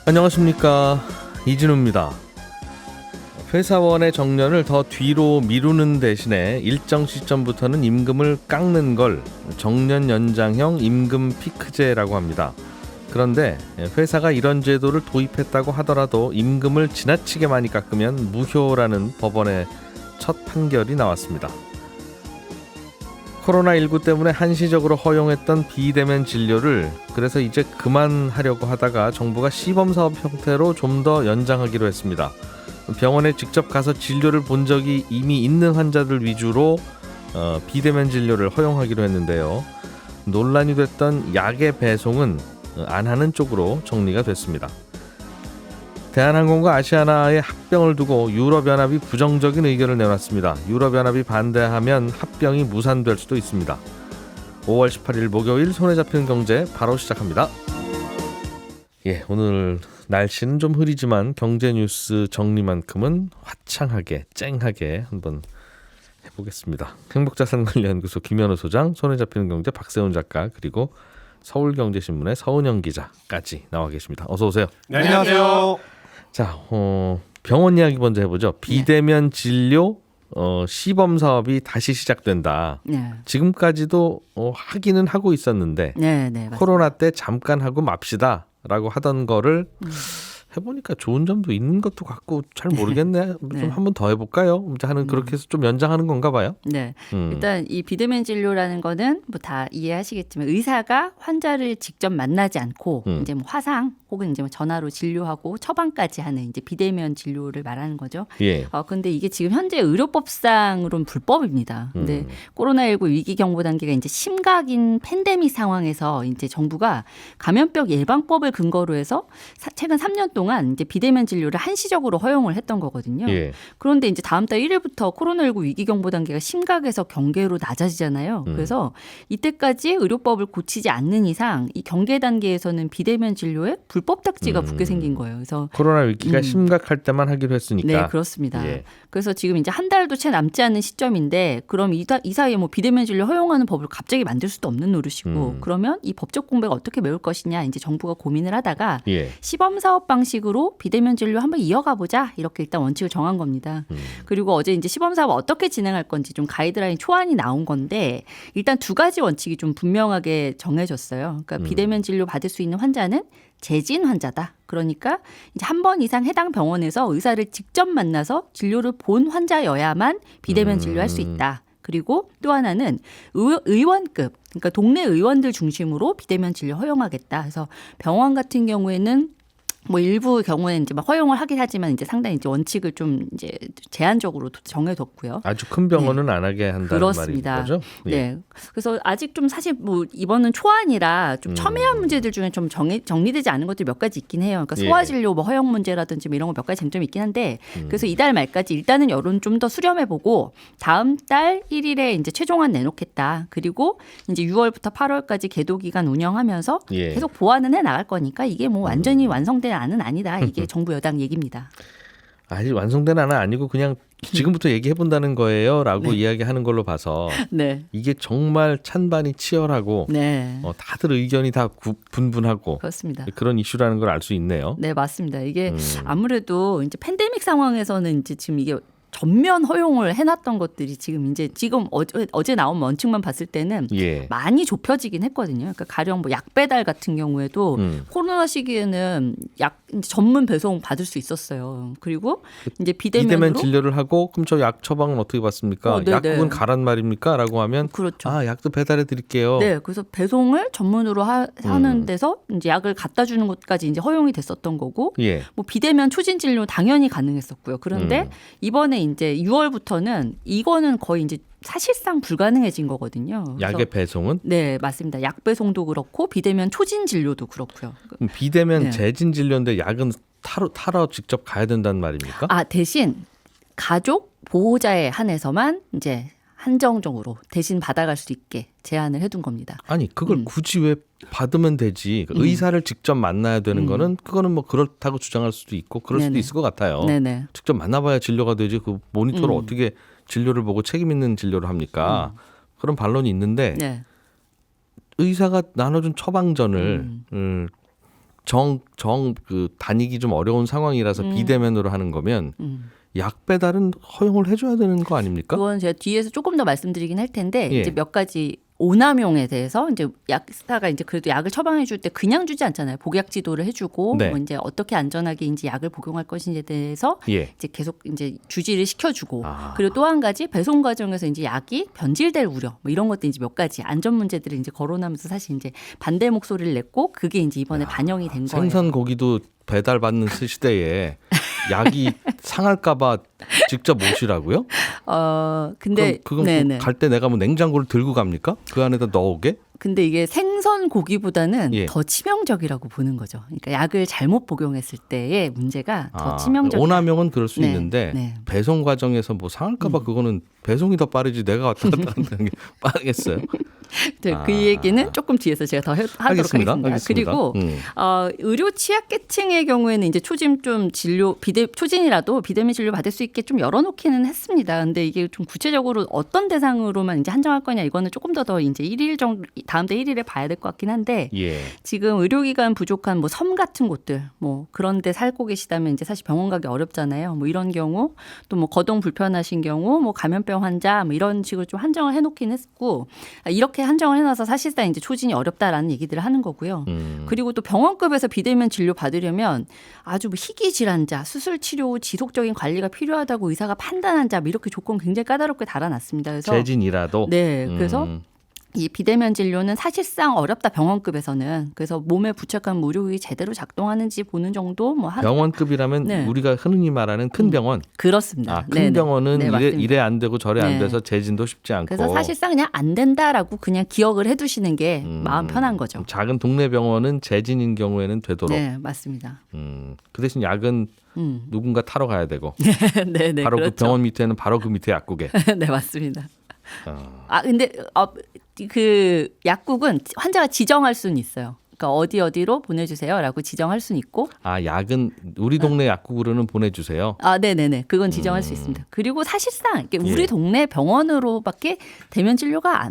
안녕하십니까, 이진우입니다. 회사원의 정년을 더 뒤로 미루는 대신에 일정 시점부터는 임금을 깎는 걸 정년 연장형 임금 피크제라고 합니다. 그런데 회사가 이런 제도를 도입했다고 하더라도 임금을 지나치게 많이 깎으면 무효라는 법원의 첫 판결이 나왔습니다. 코로나19 때문에 한시적으로 허용했던 비대면 진료를 그래서 이제 그만하려고 하다가 정부가 시범사업 형태로 좀 더 연장하기로 했습니다. 병원에 직접 가서 진료를 본 적이 이미 있는 환자들 위주로 비대면 진료를 허용하기로 했는데요. 논란이 됐던 약의 배송은 안 하는 쪽으로 정리가 됐습니다. 대한항공과 아시아나의 합병을 두고 유럽연합이 부정적인 의견을 내놨습니다. 유럽연합이 반대하면 합병이 무산될 수도 있습니다. 5월 18일 목요일 손에 잡히는 경제 바로 시작합니다. 오늘 날씨는 좀 흐리지만 경제 뉴스 정리만큼은 화창하게 쨍하게 한번 해보겠습니다. 행복자산관리연구소 김현우 소장, 손에 잡히는 경제 박세훈 작가, 그리고 서울경제신문의 서은영 기자까지 나와 계십니다. 어서 오세요. 네, 안녕하세요. 자, 병원 이야기 먼저 해보죠. 비대면 진료 시범 사업이 다시 시작된다. 네. 지금까지도 하기는 하고 있었는데 네, 코로나 때 잠깐 하고 맙시다라고 하던 거를 해보니까 좋은 점도 있는 것도 같고 잘 모르겠네. 좀 한 번 더 해볼까요? 하는 그렇게 해서 좀 연장하는 건가 봐요. 네. 일단 이 비대면 진료라는 거는 뭐 다 이해하시겠지만 의사가 환자를 직접 만나지 않고 이제 뭐 화상 혹은 이제 뭐 전화로 진료하고 처방까지 하는 이제 비대면 진료를 말하는 거죠. 예. 근데 이게 지금 현재 의료법상으로는 불법입니다. 근데 코로나19 위기 경보 단계가 이제 심각인 팬데믹 상황에서 이제 정부가 감염병 예방법을 근거로 해서 최근 3년 동안 이제 비대면 진료를 한시적으로 허용을 했던 거거든요. 예. 그런데 이제 다음 달 1일부터 코로나19 위기 경보 단계가 심각해서 경계로 낮아지잖아요. 그래서 이때까지 의료법을 고치지 않는 이상 이 경계 단계에서는 비대면 진료에 불법 딱지가 붙게 생긴 거예요. 그래서 코로나 위기가 심각할 때만 하기로 했으니까. 네, 그렇습니다. 예. 그래서 지금 이제 한 달도 채 남지 않은 시점인데 그럼 이 사이에 뭐 비대면 진료 허용하는 법을 갑자기 만들 수도 없는 노릇이고 그러면 이 법적 공백을 어떻게 메울 것이냐 이제 정부가 고민을 하다가 예. 시범 사업 방식으로 비대면 진료 한번 이어가 보자 이렇게 일단 원칙을 정한 겁니다. 그리고 어제 이제 시범 사업 어떻게 진행할 건지 좀 가이드라인 초안이 나온 건데 일단 두 가지 원칙이 좀 분명하게 정해졌어요. 그러니까 비대면 진료 받을 수 있는 환자는 재진 환자다. 그러니까 이제 한 번 이상 해당 병원에서 의사를 직접 만나서 진료를 본 환자여야만 비대면 진료할 수 있다. 그리고 또 하나는 의원급, 그러니까 동네 의원들 중심으로 비대면 진료 허용하겠다. 그래서 병원 같은 경우에는 뭐 일부 경우에는 이제 막 허용을 하긴 하지만 이제 상당히 이제 원칙을 좀 이제 제한적으로 정해뒀고요. 아주 큰 병원은 안 하게 한다는 그렇습니다. 말인 거죠? 예. 네. 그래서 아직 좀 사실 뭐 이번은 초안이라 좀 첨예한 문제들 중에 좀 정리되지 않은 것들이 몇 가지 있긴 해요. 그러니까 소아진료 뭐 허용 문제라든지 뭐 이런 거 몇 가지 쟁점이 있긴 한데 그래서 이달 말까지 일단은 여론 좀 더 수렴해보고 다음 달 1일에 이제 최종안 내놓겠다. 그리고 이제 6월부터 8월까지 계도 기간 운영하면서 예. 계속 보완은 해 나갈 거니까 이게 뭐 완전히 완성된 안은 아니다. 이게 정부 여당 얘기입니다. 아직 완성된 안은 아니고 그냥 지금부터 얘기해 본다는 거예요라고 이야기하는 걸로 봐서 네. 이게 정말 찬반이 치열하고 네. 다들 의견이 다 분분하고 그렇습니다. 그런 이슈라는 걸 알 수 있네요. 네, 맞습니다. 이게 아무래도 이제 팬데믹 상황에서는 이제 지금 이게 전면 허용을 해놨던 것들이 지금 어제 나온 원칙만 봤을 때는 예. 많이 좁혀지긴 했거든요. 그러니까 가령 뭐 약 배달 같은 경우에도 코로나 시기에는 약 전문 배송 받을 수 있었어요. 그리고 이제 비대면으로 진료를 하고 그럼 저 약 처방은 어떻게 받습니까? 약국은 가란 말입니까?라고 하면 그렇죠. 약도 배달해 드릴게요. 네, 그래서 배송을 전문으로 하는 데서 이제 약을 갖다 주는 것까지 이제 허용이 됐었던 거고, 예. 뭐 비대면 초진 진료 당연히 가능했었고요. 그런데 이번에 이제 6월부터는 이거는 거의 이제 사실상 불가능해진 거거든요. 약의 배송은? 네, 맞습니다. 약 배송도 그렇고 비대면 초진 진료도 그렇고요. 비대면 재진 진료인데 약은 타러 직접 가야 된다는 말입니까? 대신 가족 보호자에 한해서만 이제 한정적으로 대신 받아갈 수 있게 제한을 해둔 겁니다. 아니 그걸 굳이 왜 받으면 되지? 의사를 직접 만나야 되는 거는 그거는 뭐 그렇다고 주장할 수도 있고 그럴 수도 있을 것 같아요. 네네. 직접 만나봐야 진료가 되지 그 모니터로 어떻게 진료를 보고 책임 있는 진료를 합니까? 그런 반론이 있는데 네. 의사가 나눠준 처방전을 그 다니기 좀 어려운 상황이라서 비대면으로 하는 거면 음. 약 배달은 허용을 해줘야 되는 거 아닙니까? 그건 제가 뒤에서 조금 더 말씀드리긴 할 텐데 예. 이제 몇 가지 오남용에 대해서 이제 약사가 이제 그래도 약을 처방해 줄 때 그냥 주지 않잖아요. 복약 지도를 해주고 네. 뭐 이제 어떻게 안전하게 이제 약을 복용할 것인지에 대해서 예. 이제 계속 이제 주지를 시켜주고 아. 그리고 또 한 가지 배송 과정에서 이제 약이 변질될 우려 뭐 이런 것들 이제 몇 가지 안전 문제들을 이제 거론하면서 사실 이제 반대 목소리를 냈고 그게 이제 이번에 반영이 된 거예요. 생선 고기도 배달 받는 시대에 약이 상할까봐 직접 모시라고요? 근데 그건 네네. 갈 때 내가 뭐 냉장고를 들고 갑니까? 그 안에다 넣어오게? 근데 이게 생선 고기보다는 예. 더 치명적이라고 보는 거죠. 그러니까 약을 잘못 복용했을 때의 문제가 더 아, 치명적이다. 오남용은 그럴 수 네, 있는데 네. 배송 과정에서 뭐 상할까봐 그거는 배송이 더 빠르지 내가 왔다 갔다 하는 게 빠르겠어요? 네, 아. 그 얘기는 조금 뒤에서 제가 더 하도록 하겠습니다. 그리고 의료 취약계층의 경우에는 이제 초진 좀 진료 초진이라도 비대면 진료 받을 수 있게 좀 열어놓기는 했습니다. 근데 이게 좀 구체적으로 어떤 대상으로만 이제 한정할 거냐 이거는 조금 더 이제 1일 정도 다음 달 1일에 봐야 될 것 같긴 한데 예. 지금 의료기관 부족한 뭐 섬 같은 곳들 뭐 그런데 살고 계시다면 이제 사실 병원 가기 어렵잖아요. 뭐 이런 경우 또 뭐 거동 불편하신 경우 뭐 감염병 환자 뭐 이런 식으로 좀 한정을 해놓긴 했고 이렇게 한정을 해놔서 사실상 이제 초진이 어렵다라는 얘기들을 하는 거고요. 그리고 또 병원급에서 비대면 진료 받으려면 아주 뭐 희귀 질환자, 수술 치료 후 지속적인 관리가 필요하다고 의사가 판단한 자 뭐 이렇게 조건 굉장히 까다롭게 달아놨습니다. 그래서 재진이라도 네, 그래서 이 비대면 진료는 사실상 어렵다 병원급에서는. 그래서 몸에 부착한 의료기기 제대로 작동하는지 보는 정도 뭐 병원급이라면 네. 우리가 흔히 말하는 큰 병원. 그렇습니다. 큰 네네. 병원은 네, 맞습니다. 이래 안 되고 저래 안 네. 돼서 재진도 쉽지 않고. 그래서 사실상 그냥 안 된다라고 그냥 기억을 해두시는 게 마음 편한 거죠. 작은 동네 병원은 재진인 경우에는 되도록. 네, 맞습니다. 그 대신 약은 누군가 타러 가야 되고. 네, 네, 바로 그렇죠. 그 병원 밑에는 바로 그 밑에 약국에. 네, 맞습니다. 근데 그 약국은 환자가 지정할 수는 있어요. 그러니까 어디로 보내주세요라고 지정할 수는 있고. 약은 우리 동네 약국으로는 보내주세요. 네네네. 그건 지정할 수 있습니다. 그리고 사실상 이게 우리 동네 병원으로밖에 비대면 진료가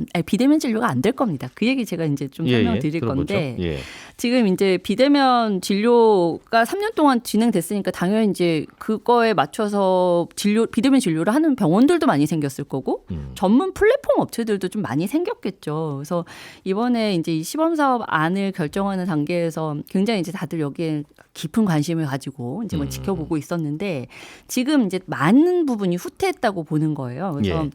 안 될 겁니다. 그 얘기 제가 이제 좀 설명드릴 들어보죠. 건데. 예. 지금 이제 비대면 진료가 3년 동안 진행됐으니까 당연히 이제 그거에 맞춰서 비대면 진료를 하는 병원들도 많이 생겼을 거고 전문 플랫폼 업체들도 좀 많이 생겼겠죠. 그래서 이번에 이제 이 시범 사업 안을 결정하는 단계에서 굉장히 이제 다들 여기에 깊은 관심을 가지고 이제 뭐 지켜보고 있었는데 지금 이제 많은 부분이 후퇴했다고 보는 거예요. 그래서 예.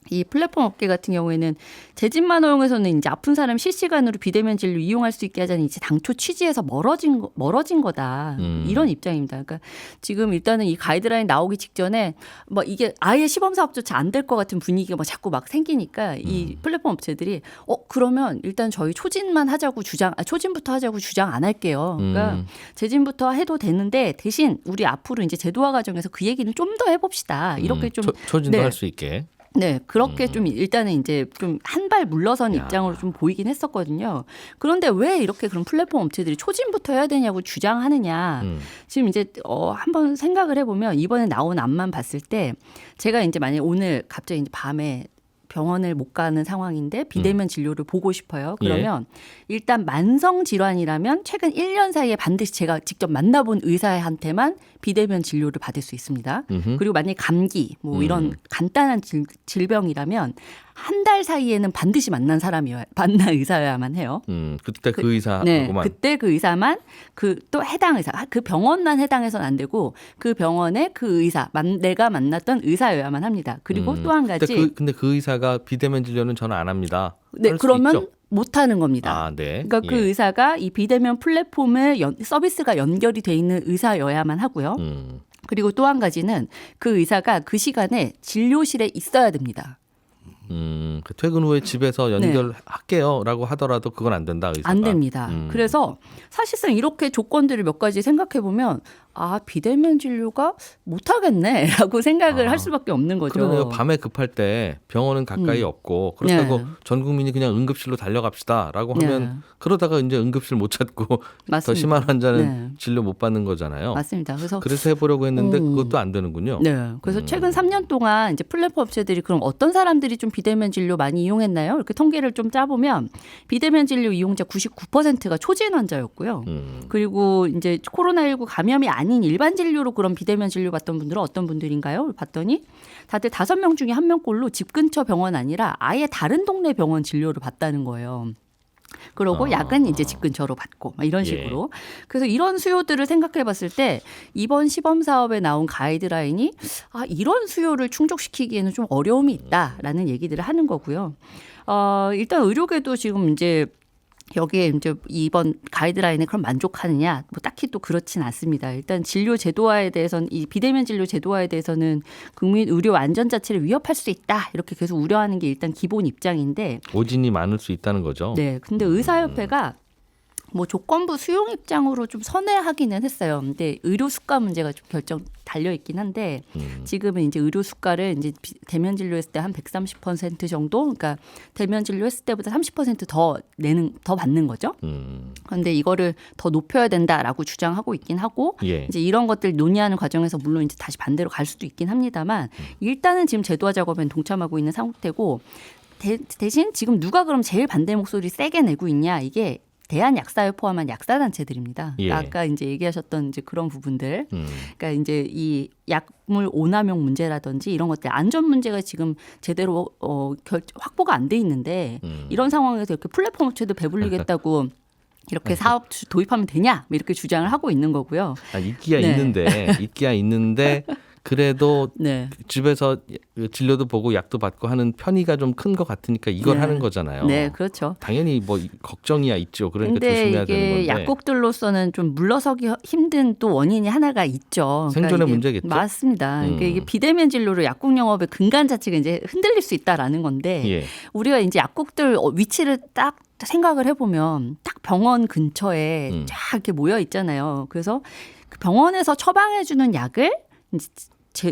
이 플랫폼 업계 같은 경우에는 재진만 허용에서는 이제 아픈 사람 실시간으로 비대면 진료 이용할 수 있게 하자니 이제 당초 취지에서 멀어진 거다. 이런 입장입니다. 그러니까 지금 일단은 이 가이드라인 나오기 직전에 뭐 이게 아예 시범 사업조차 안 될 것 같은 분위기가 막 자꾸 막 생기니까 이 플랫폼 업체들이 그러면 일단 저희 초진만 하자고 초진부터 하자고 주장 안 할게요. 그러니까 재진부터 해도 되는데 대신 우리 앞으로 이제 제도화 과정에서 그 얘기는 좀 더 해봅시다. 이렇게 좀 초진도 네. 할 수 있게. 네, 그렇게 좀 일단은 이제 좀 한 발 물러선 입장으로 좀 보이긴 했었거든요. 그런데 왜 이렇게 그런 플랫폼 업체들이 초진부터 해야 되냐고 주장하느냐. 지금 이제 한번 생각을 해보면 이번에 나온 안만 봤을 때 제가 이제 만약에 오늘 갑자기 이제 밤에 병원을 못 가는 상황인데 비대면 진료를 보고 싶어요. 그러면 일단 만성 질환이라면 최근 1년 사이에 반드시 제가 직접 만나본 의사한테만 비대면 진료를 받을 수 있습니다. 그리고 만약에 감기 뭐 이런 간단한 질병이라면 한 달 사이에는 반드시 만난 의사여야만 해요. 그때 그 의사하고만. 네, 그때 그 의사만 또 해당 의사, 그 병원만 해당해서는 안 되고 그 병원의 그 의사, 내가 만났던 의사여야만 합니다. 그리고 또 한 가지. 근데 그 의사가 비대면 진료는 저는 안 합니다. 네, 그러면 못 하는 겁니다. 네. 그러니까 그 의사가 이 비대면 플랫폼에 서비스가 연결이 돼 있는 의사여야만 하고요. 그리고 또 한 가지는 그 의사가 그 시간에 진료실에 있어야 됩니다. 퇴근 후에 집에서 연결할게요라고 하더라도 그건 안 된다. 의사가. 안 됩니다. 그래서 사실상 이렇게 조건들을 몇 가지 생각해 보면 비대면 진료가 못하겠네라고 생각을 할 수밖에 없는 거죠. 그러네요. 밤에 급할 때 병원은 가까이 없고 그렇다고 전 국민이 그냥 응급실로 달려갑시다라고 하면 그러다가 이제 응급실 못 찾고 맞습니다. 더 심한 환자는 진료 못 받는 거잖아요. 맞습니다. 그래서 해보려고 했는데 그것도 안 되는군요. 네. 그래서 최근 3년 동안 이제 플랫폼 업체들이 그럼 어떤 사람들이 좀 비대면 진료 많이 이용했나요? 이렇게 통계를 좀 짜보면 비대면 진료 이용자 99%가 초진 환자였고요. 그리고 이제 코로나19 감염이 아닌 일반 진료로 그런 비대면 진료 받던 분들은 어떤 분들인가요? 봤더니 다들 5명 중에 1명꼴로 집 근처 병원 아니라 아예 다른 동네 병원 진료를 받다는 거예요. 그러고 약은 이제 집 근처로 받고 이런 식으로. 그래서 이런 수요들을 생각해 봤을 때 이번 시범 사업에 나온 가이드라인이 이런 수요를 충족시키기에는 좀 어려움이 있다라는 얘기들을 하는 거고요. 일단 의료계도 지금 이제 여기에 이제 이번 가이드라인에 그럼 만족하느냐? 뭐 딱히 또 그렇진 않습니다. 일단 진료 제도화에 대해서는 이 비대면 진료 제도화에 대해서는 국민 의료 안전 자체를 위협할 수 있다. 이렇게 계속 우려하는 게 일단 기본 입장인데 오진이 많을 수 있다는 거죠. 네. 근데 의사협회가 뭐 조건부 수용 입장으로 좀 선회하기는 했어요. 근데 의료 수가 문제가 좀 결정 달려 있긴 한데 지금은 이제 의료 수가를 이제 대면 진료했을 때 한 130% 정도, 그러니까 대면 진료했을 때보다 30% 더 받는 거죠. 그런데 이거를 더 높여야 된다라고 주장하고 있긴 하고 이제 이런 것들 논의하는 과정에서 물론 이제 다시 반대로 갈 수도 있긴 합니다만 일단은 지금 제도화 작업에 동참하고 있는 상태고 대신 지금 누가 그럼 제일 반대 목소리 세게 내고 있냐 이게 대한약사회 포함한 약사단체들입니다. 그러니까 아까 이제 얘기하셨던 이제 그런 부분들, 그러니까 이제 이 약물 오남용 문제라든지 이런 것들 안전 문제가 지금 제대로 확보가 안 돼 있는데 이런 상황에서 이렇게 플랫폼 업체도 배불리겠다고 이렇게 사업 도입하면 되냐 이렇게 주장을 하고 있는 거고요. 있기야 있는데 그래도 집에서 진료도 보고 약도 받고 하는 편의가 좀 큰 것 같으니까 이걸 하는 거잖아요. 네, 그렇죠. 당연히 뭐 걱정이야 있죠. 그러니까 조심해야 되는 건데. 이게 약국들로서는 좀 물러서기 힘든 또 원인이 하나가 있죠. 생존의 그러니까 문제겠죠. 맞습니다. 그러니까 이게 비대면 진료로 약국 영업의 근간 자체가 이제 흔들릴 수 있다라는 건데 우리가 이제 약국들 위치를 딱 생각을 해보면 딱 병원 근처에 쫙 이렇게 모여 있잖아요. 그래서 그 병원에서 처방해주는 약을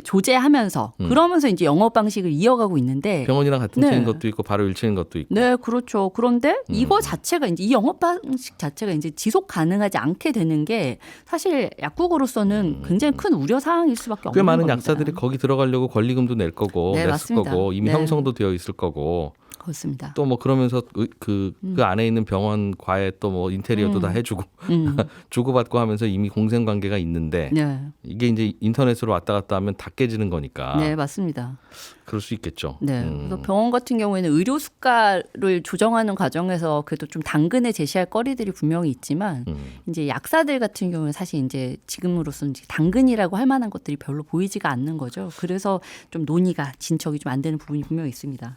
조제하면서 그러면서 이제 영업 방식을 이어가고 있는데 병원이랑 같은 체인 것도 있고 바로 일체인 것도 있고. 네, 그렇죠. 그런데 이거 자체가 이제 이 영업 방식 자체가 이제 지속 가능하지 않게 되는 게 사실 약국으로서는 굉장히 큰 우려 사항일 수밖에 없는 꽤 많은 겁니다. 약사들이 거기 들어가려고 권리금도 낼 거고 냈을 맞습니다. 거고 이미 형성도 되어 있을 거고. 그렇습니다. 또 뭐 그러면서 그 안에 있는 병원과의 또 뭐 인테리어도 다 해주고 주고받고 하면서 이미 공생 관계가 있는데 이게 이제 인터넷으로 왔다 갔다 하면 다 깨지는 거니까. 네, 맞습니다. 그럴 수 있겠죠. 네, 그래서 병원 같은 경우에는 의료 수가를 조정하는 과정에서 그래도 좀 당근에 제시할 거리들이 분명히 있지만 이제 약사들 같은 경우는 사실 이제 지금으로서는 당근이라고 할 만한 것들이 별로 보이지가 않는 거죠. 그래서 좀 논의가 진척이 좀 안 되는 부분이 분명히 있습니다.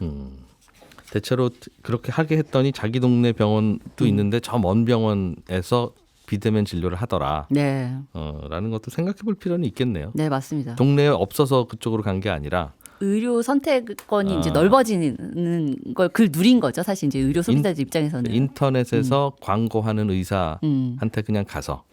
대체로 그렇게 하게 했더니 자기 동네 병원도 있는데 저 먼 병원에서 비대면 진료를 하더라. 라는 것도 생각해 볼 필요는 있겠네요. 네, 맞습니다. 동네에 없어서 그쪽으로 간 게 아니라 의료 선택권이 이제 넓어지는 걸 누린 거죠. 사실 이제 의료 소비자들 입장에서는 인터넷에서 광고하는 의사한테 그냥 가서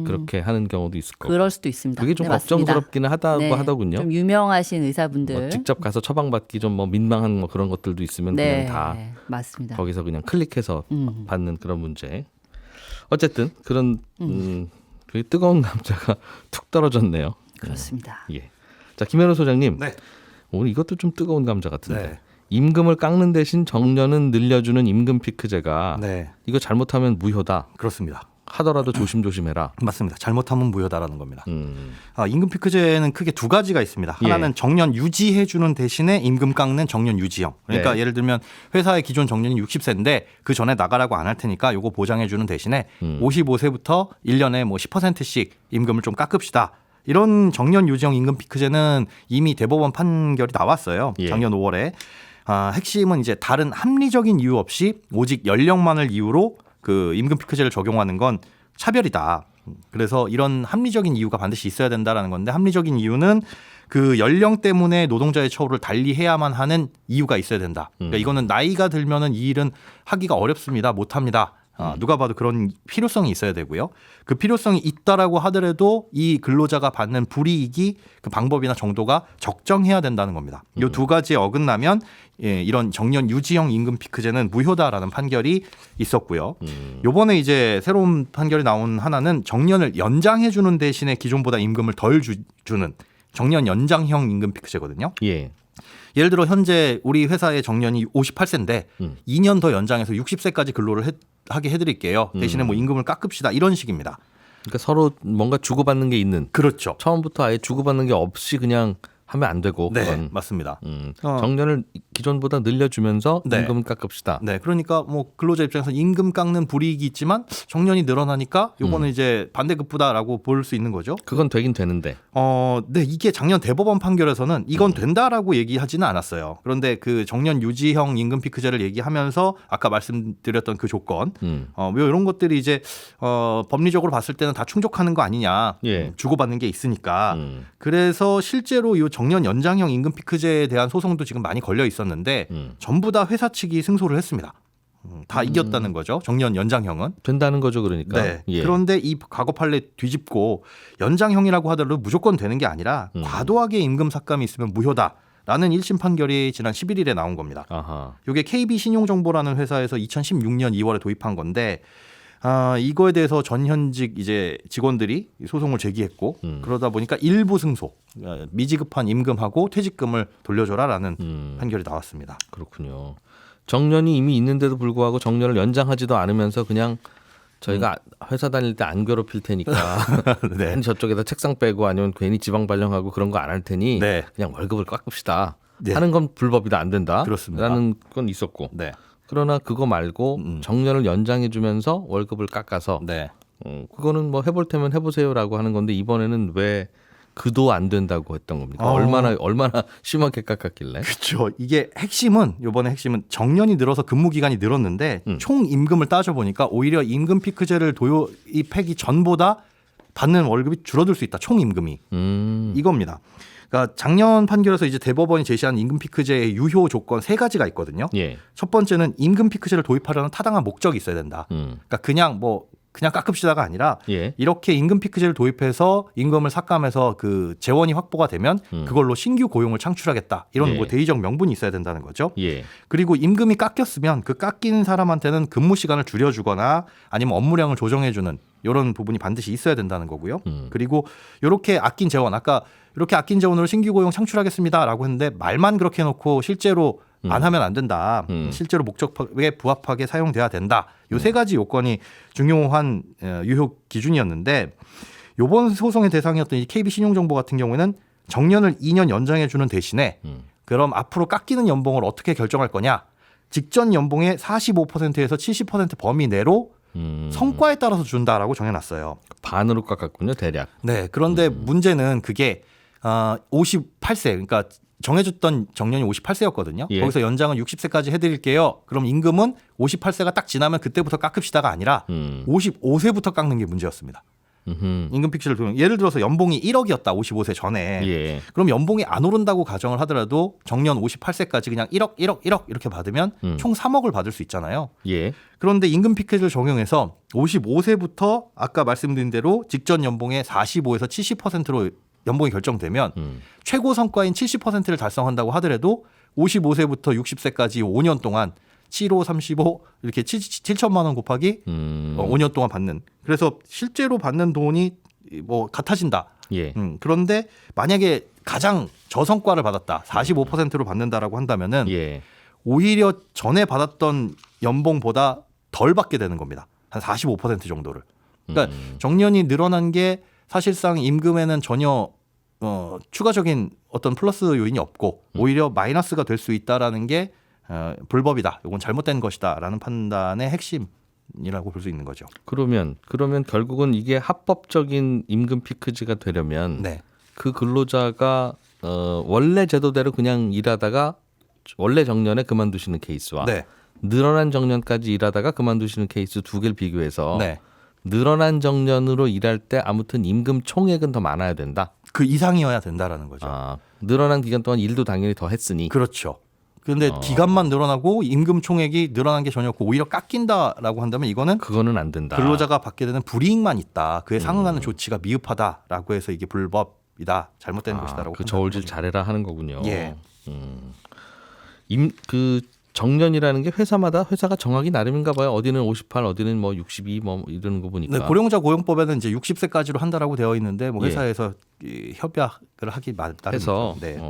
그렇게 하는 경우도 있을 거고. 그럴 수도 있습니다. 그게 좀 걱정스럽기는 하다고 하더군요. 좀 유명하신 의사분들 뭐 직접 가서 처방받기 좀 뭐 민망한 뭐 그런 것들도 있으면 그냥 다 맞습니다. 거기서 그냥 클릭해서 받는 그런 문제. 어쨌든 그런 되게 뜨거운 감자가 툭 떨어졌네요. 그렇습니다. 자, 김현우 소장님. 네. 오늘 이것도 좀 뜨거운 감자 같은데. 네. 임금을 깎는 대신 정년은 늘려주는 임금 피크제가 이거 잘못하면 무효다. 그렇습니다. 하더라도 조심조심해라. 맞습니다. 잘못하면 무효다라는 겁니다. 임금 피크제는 크게 두 가지가 있습니다. 하나는 정년 유지해주는 대신에 임금 깎는 정년 유지형. 그러니까 예를 들면 회사의 기존 정년이 60세인데 그 전에 나가라고 안 할 테니까 요거 보장해주는 대신에 55세부터 1년에 뭐 10%씩 임금을 좀 깎읍시다. 이런 정년 유지형 임금 피크제는 이미 대법원 판결이 나왔어요. 작년 5월에. 핵심은 이제 다른 합리적인 이유 없이 오직 연령만을 이유로 그 임금 피크제를 적용하는 건 차별이다. 그래서 이런 합리적인 이유가 반드시 있어야 된다라는 건데 합리적인 이유는 그 연령 때문에 노동자의 처우를 달리해야만 하는 이유가 있어야 된다. 그러니까 이거는 나이가 들면은 이 일은 하기가 어렵습니다. 못합니다. 누가 봐도 그런 필요성이 있어야 되고요. 그 필요성이 있다라고 하더라도 이 근로자가 받는 불이익이 그 방법이나 정도가 적정해야 된다는 겁니다. 이 두 가지에 어긋나면 이런 정년 유지형 임금 피크제는 무효다라는 판결이 있었고요. 요번에 이제 새로운 판결이 나온 하나는 정년을 연장해 주는 대신에 기존보다 임금을 덜 주는 정년 연장형 임금 피크제거든요. 예. 예를 들어 현재 우리 회사의 정년이 58세인데 2년 더 연장해서 60세까지 근로를 하게 해드릴게요. 대신에 뭐 임금을 깎읍시다 이런 식입니다. 그러니까 서로 뭔가 주고받는 게 있는. 그렇죠. 처음부터 아예 주고받는 게 없이 그냥 하면 안 되고. 네, 그건. 맞습니다. 정년을 기존보다 늘려주면서 네. 임금을 깎읍시다. 네, 그러니까 뭐 근로자 입장에서 임금 깎는 불이익이 있지만 정년이 늘어나니까 요거는 이제 반대급부다라고 볼 수 있는 거죠. 그건 되긴 되는데. 네, 이게 작년 대법원 판결에서는 이건 된다라고 얘기하지는 않았어요. 그런데 그 정년 유지형 임금 피크제를 얘기하면서 아까 말씀드렸던 그 조건, 뭐 이런 것들이 이제 법리적으로 봤을 때는 다 충족하는 거 아니냐, 예. 주고받는 게 있으니까. 그래서 실제로 이 정년 연장형 임금 피크제에 대한 소송도 지금 많이 걸려 있었는데 전부 다 회사 측이 승소를 했습니다. 다 이겼다는 거죠. 정년 연장형은. 된다는 거죠, 그러니까. 네. 예. 그런데 이 과거 판례 뒤집고 연장형이라고 하더라도 무조건 되는 게 아니라 과도하게 임금 삭감이 있으면 무효다라는 1심 판결이 지난 11일에 나온 겁니다. 아하. 이게 KB신용정보라는 회사에서 2016년 2월에 도입한 건데 이거에 대해서 전현직 이제 직원들이 소송을 제기했고 그러다 보니까 일부 승소, 미지급한 임금하고 퇴직금을 돌려줘라라는 판결이 나왔습니다. 그렇군요. 정년이 이미 있는데도 불구하고 정년을 연장하지도 않으면서 그냥 저희가 회사 다닐 때 안 괴롭힐 테니까 네. 괜히 저쪽에다 책상 빼고 아니면 괜히 지방 발령하고 그런 거 안 할 테니 네. 그냥 월급을 깎읍시다. 네. 하는 건 불법이다, 안 된다. 그렇습니다. 라는 건 있었고. 네. 그러나 그거 말고 정년을 연장해 주면서 월급을 깎아서 네. 그거는 뭐 해볼 테면 해보세요라고 하는 건데 이번에는 왜 그도 안 된다고 했던 겁니까? 얼마나 심하게 깎았길래? 그렇죠. 이게 이번에 핵심은 정년이 늘어서 근무 기간이 늘었는데 총 임금을 따져 보니까 오히려 임금 피크제를 도입하기 전보다 받는 월급이 줄어들 수 있다. 총 임금이 이겁니다. 그러니까 작년 판결에서 이제 대법원이 제시한 임금 피크제의 유효 조건 3가지가 있거든요. 예. 첫 번째는 임금 피크제를 도입하려는 타당한 목적이 있어야 된다. 그러니까 그냥 깎읍시다가 아니라 예. 이렇게 임금 피크제를 도입해서 임금을 삭감해서 그 재원이 확보가 되면 그걸로 신규 고용을 창출하겠다. 이런 예. 뭐 대의적 명분이 있어야 된다는 거죠. 예. 그리고 임금이 깎였으면 그 깎인 사람한테는 근무 시간을 줄여주거나 아니면 업무량을 조정해주는 이런 부분이 반드시 있어야 된다는 거고요. 그리고 이렇게 아낀 재원, 아까 이렇게 아낀 재원으로 신규 고용 창출하겠습니다라고 했는데 말만 그렇게 해놓고 실제로 안 하면 안 된다. 실제로 목적에 부합하게 사용돼야 된다. 요 3가지 요건이 중요한 유효 기준이었는데 이번 소송의 대상이었던 이 KB신용정보 같은 경우에는 정년을 2년 연장해 주는 대신에 그럼 앞으로 깎이는 연봉을 어떻게 결정할 거냐. 직전 연봉의 45%에서 70% 범위 내로 성과에 따라서 준다라고 정해놨어요. 반으로 깎았군요, 대략. 네. 그런데 문제는 그게 58세, 그러니까 정해줬던 정년이 58세였거든요. 예. 거기서 연장은 60세까지 해드릴게요. 그럼 임금은 58세가 딱 지나면 그때부터 깎읍시다가 아니라 55세부터 깎는 게 문제였습니다. 임금 피크제를 두면 예를 들어서 연봉이 1억이었다. 55세 전에. 예. 그럼 연봉이 안 오른다고 가정을 하더라도 정년 58세까지 그냥 1억 이렇게 받으면 총 3억을 받을 수 있잖아요. 예. 그런데 임금 피크제를 적용해서 55세부터 아까 말씀드린 대로 직전 연봉의 45에서 70%로 연봉이 결정되면 최고 성과인 70%를 달성한다고 하더라도 55세부터 60세까지 5년 동안 75, 35 이렇게 7천만 원 곱하기 5년 동안 받는. 그래서 실제로 받는 돈이 뭐 같아진다. 예. 그런데 만약에 가장 저성과를 받았다. 45%로 받는다라고 한다면은 예. 오히려 전에 받았던 연봉보다 덜 받게 되는 겁니다. 한 45% 정도를. 그러니까 정년이 늘어난 게 사실상 임금에는 전혀 추가적인 어떤 플러스 요인이 없고 오히려 마이너스가 될 수 있다라는 게 불법이다. 이건 잘못된 것이다라는 판단의 핵심이라고 볼 수 있는 거죠. 그러면 결국은 이게 합법적인 임금 피크제가 되려면 네. 그 근로자가 원래 제도대로 그냥 일하다가 원래 정년에 그만두시는 케이스와 네. 늘어난 정년까지 일하다가 그만두시는 케이스 두 개를 비교해서 네. 늘어난 정년으로 일할 때 아무튼 임금 총액은 더 많아야 된다. 그 이상이어야 된다라는 거죠. 늘어난 기간 동안 일도 당연히 더 했으니. 그렇죠. 그런데 기간만 늘어나고 임금 총액이 늘어난 게 전혀 없고 오히려 깎인다라고 한다면 이거는 그거는 안 된다. 근로자가 받게 되는 불이익만 있다. 그에 상응하는 조치가 미흡하다라고 해서 이게 불법이다. 잘못된 것이다라고. 그 저울질 잘해라 하는 거군요. 예. 그 정년이라는 게 회사가 정하기 나름인가 봐요. 어디는 58, 어디는 뭐 62 뭐 이러는 거 보니까. 네, 고령자 고용법에는 이제 60세까지로 한다라고 되어 있는데 뭐 예. 회사에서 이 협약을 하기 나름이죠. 해서 네.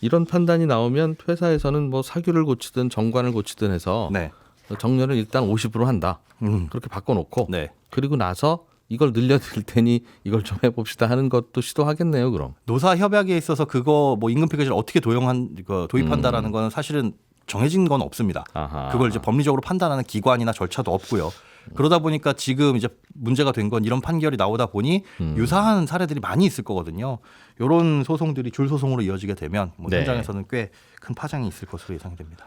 이런 판단이 나오면 회사에서는 뭐 사규를 고치든 정관을 고치든 해서 네. 정년을 일단 50으로 한다. 그렇게 바꿔놓고 네. 그리고 나서 이걸 늘려드릴 테니 이걸 좀 해봅시다 하는 것도 시도하겠네요. 그럼. 노사 협약에 있어서 그거 뭐 임금 패키지를 어떻게 도입한다라는 거는 사실은 정해진 건 없습니다. 아하. 그걸 이제 법리적으로 판단하는 기관이나 절차도 없고요. 그러다 보니까 지금 이제 문제가 된 건 이런 판결이 나오다 보니 유사한 사례들이 많이 있을 거거든요. 이런 소송들이 줄 소송으로 이어지게 되면 뭐 네. 현장에서는 꽤 큰 파장이 있을 것으로 예상이 됩니다.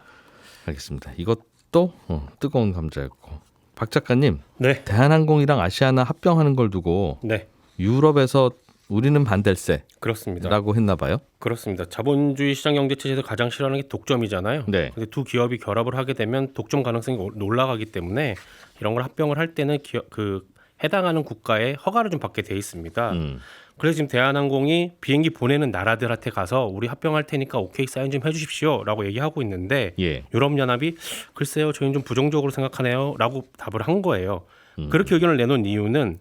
알겠습니다. 이것도 뜨거운 감자였고. 박 작가님, 네. 대한항공이랑 아시아나 합병하는 걸 두고 네. 유럽에서 우리는 반댈세라고 그렇습니다. 했나 봐요. 그렇습니다. 자본주의 시장 경제 체제에서 가장 싫어하는 게 독점이잖아요. 네. 근데 두 기업이 결합을 하게 되면 독점 가능성이 올라가기 때문에 이런 걸 합병을 할 때는 해당하는 국가의 허가를 좀 받게 돼 있습니다. 그래서 지금 대한항공이 비행기 보내는 나라들한테 가서 우리 합병할 테니까 오케이 사인 좀 해주십시오라고 얘기하고 있는데 예. 유럽연합이 글쎄요 저희는 좀 부정적으로 생각하네요라고 답을 한 거예요. 그렇게 의견을 내놓은 이유는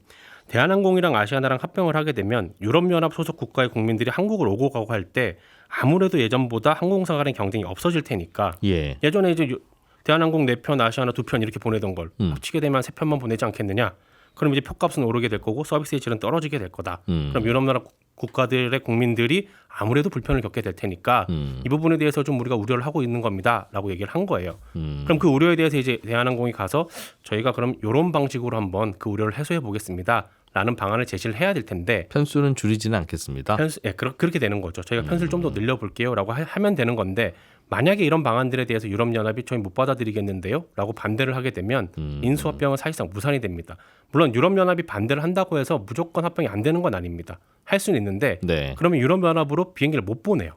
대한항공이랑 아시아나랑 합병을 하게 되면 유럽연합 소속 국가의 국민들이 한국을 오고 가고 할 때 아무래도 예전보다 항공사 간의 경쟁이 없어질 테니까 예. 예전에 이제 대한항공 4편, 아시아나 2편 이렇게 보내던 걸 합치게 되면 3편만 보내지 않겠느냐. 그럼 이제 표값은 오르게 될 거고 서비스의 질은 떨어지게 될 거다. 그럼 유럽연합 국가들의 국민들이 아무래도 불편을 겪게 될 테니까 이 부분에 대해서 좀 우리가 우려를 하고 있는 겁니다라고 얘기를 한 거예요. 그럼 그 우려에 대해서 이제 대한항공이 가서 저희가 그럼 이런 방식으로 한번 그 우려를 해소해 보겠습니다라는 방안을 제시를 해야 될 텐데 편수는 줄이지는 않겠습니다. 그렇게 되는 거죠. 저희가 편수를 좀 더 늘려볼게요라고 하면 되는 건데 만약에 이런 방안들에 대해서 유럽연합이 저희 못 받아들이겠는데요? 라고 반대를 하게 되면 인수합병은 사실상 무산이 됩니다. 물론 유럽연합이 반대를 한다고 해서 무조건 합병이 안 되는 건 아닙니다. 할 수는 있는데 네. 그러면 유럽연합으로 비행기를 못 보내요.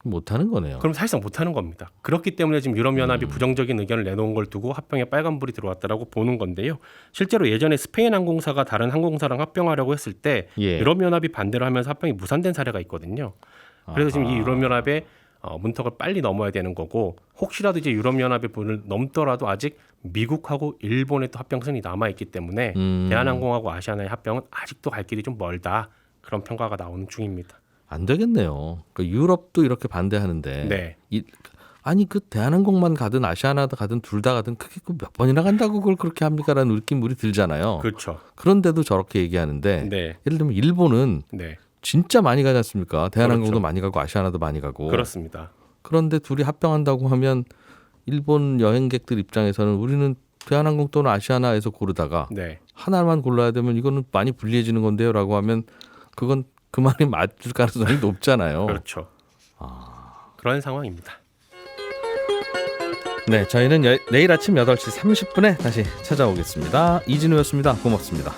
못하는 거네요. 그럼 사실상 못하는 겁니다. 그렇기 때문에 지금 유럽연합이 부정적인 의견을 내놓은 걸 두고 합병에 빨간불이 들어왔다라고 보는 건데요. 실제로 예전에 스페인 항공사가 다른 항공사랑 합병하려고 했을 때 예. 유럽연합이 반대를 하면서 합병이 무산된 사례가 있거든요. 그래서 지금 이 유럽연합의 문턱을 빨리 넘어야 되는 거고 혹시라도 이제 유럽연합의 분을 넘더라도 아직 미국하고 일본의 또 합병선이 남아있기 때문에 대한항공하고 아시아나의 합병은 아직도 갈 길이 좀 멀다. 그런 평가가 나오는 중입니다. 안 되겠네요. 그러니까 유럽도 이렇게 반대하는데 네. 아니 그 대한항공만 가든 아시아나도 가든 둘 다 가든 그게 몇 번이나 간다고 그걸 그렇게 합니까라는 느낌 우리 들잖아요. 그렇죠. 그런데도 저렇게 얘기하는데 네. 예를 들면 일본은 네. 진짜 많이 가지 않습니까? 대한항공도 그렇죠. 많이 가고 아시아나도 많이 가고. 그렇습니다. 그런데 둘이 합병한다고 하면 일본 여행객들 입장에서는 우리는 대한항공 또는 아시아나에서 고르다가 네. 하나만 골라야 되면 이거는 많이 불리해지는 건데요라고 하면 그건 그 말이 맞을 가능성이 높잖아요. 그렇죠. 그런 상황입니다. 네, 저희는 내일 아침 8시 30분에 다시 찾아오겠습니다. 이진우였습니다. 고맙습니다.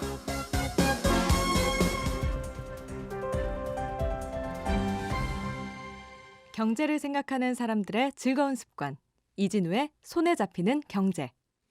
경제를 생각하는 사람들의 즐거운 습관. 이진우의 손에 잡히는 경제.